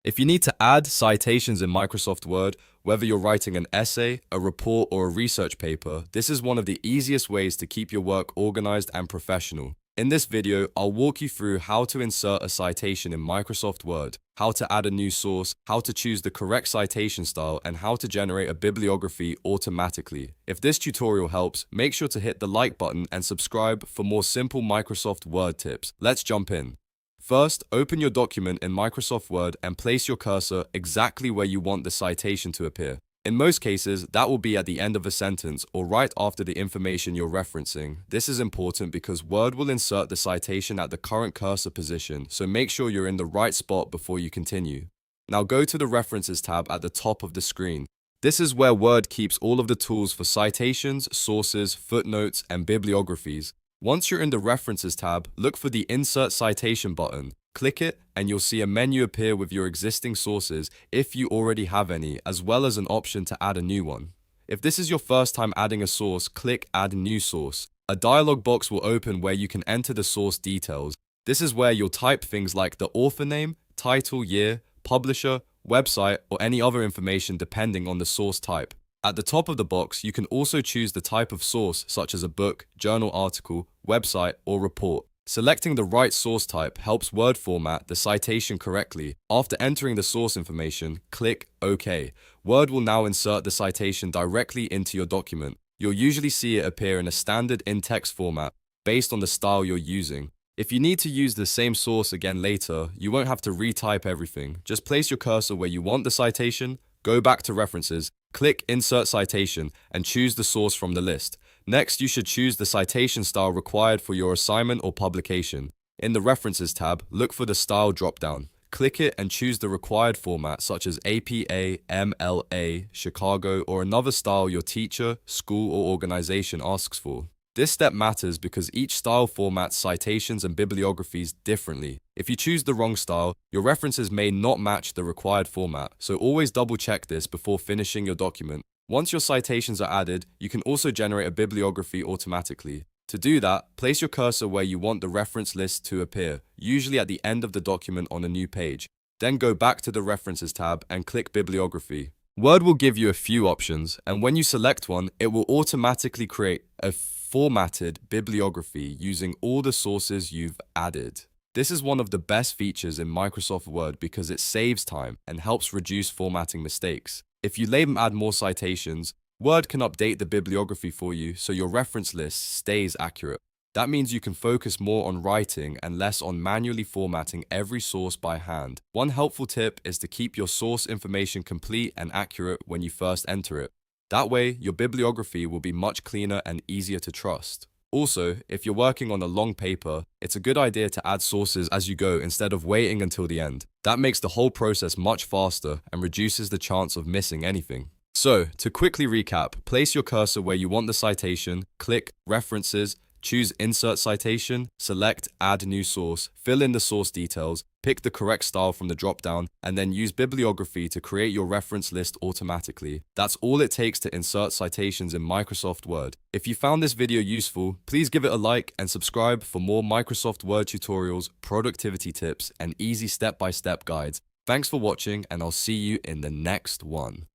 If you need to add citations in Microsoft Word, whether you're writing an essay, a report, or a research paper, this is one of the easiest ways to keep your work organized and professional. In this video, I'll walk you through how to insert a citation in Microsoft Word, how to add a new source, how to choose the correct citation style, and how to generate a bibliography automatically. If this tutorial helps, make sure to hit the like button and subscribe for more simple Microsoft Word tips. Let's jump in. First, open your document in Microsoft Word and place your cursor exactly where you want the citation to appear. In most cases, that will be at the end of a sentence or right after the information you're referencing. This is important because Word will insert the citation at the current cursor position, so make sure you're in the right spot before you continue. Now go to the References tab at the top of the screen. This is where Word keeps all of the tools for citations, sources, footnotes, and bibliographies. Once you're in the References tab, look for the Insert Citation button. Click it, and you'll see a menu appear with your existing sources if you already have any, as well as an option to add a new one. If this is your first time adding a source, click Add New Source. A dialog box will open where you can enter the source details. This is where you'll type things like the author name, title, year, publisher, website, or any other information depending on the source type. At the top of the box, you can also choose the type of source, such as a book, journal article, website, or report. Selecting the right source type helps Word format the citation correctly. After entering the source information, click OK. Word will now insert the citation directly into your document. You'll usually see it appear in a standard in-text format, based on the style you're using. If you need to use the same source again later, you won't have to retype everything. Just place your cursor where you want the citation, go back to References, click Insert Citation, and choose the source from the list. Next, you should choose the citation style required for your assignment or publication. In the References tab, look for the Style dropdown. Click it and choose the required format such as APA, MLA, Chicago, or another style your teacher, school, or organization asks for. This step matters because each style formats citations and bibliographies differently. If you choose the wrong style, your references may not match the required format, so always double check this before finishing your document. Once your citations are added, you can also generate a bibliography automatically. To do that, place your cursor where you want the reference list to appear, usually at the end of the document on a new page. Then go back to the References tab and click Bibliography. Word will give you a few options, and when you select one, it will automatically create a formatted bibliography using all the sources you've added. This is one of the best features in Microsoft Word because it saves time and helps reduce formatting mistakes. If you later add more citations, Word can update the bibliography for you so your reference list stays accurate. That means you can focus more on writing and less on manually formatting every source by hand. One helpful tip is to keep your source information complete and accurate when you first enter it. That way, your bibliography will be much cleaner and easier to trust. Also, if you're working on a long paper, it's a good idea to add sources as you go instead of waiting until the end. That makes the whole process much faster and reduces the chance of missing anything. So, to quickly recap, place your cursor where you want the citation, click References, choose Insert Citation, select Add New Source, fill in the source details, pick the correct style from the drop-down, and then use Bibliography to create your reference list automatically. That's all it takes to insert citations in Microsoft Word. If you found this video useful, please give it a like and subscribe for more Microsoft Word tutorials, productivity tips, and easy step-by-step guides. Thanks for watching, and I'll see you in the next one.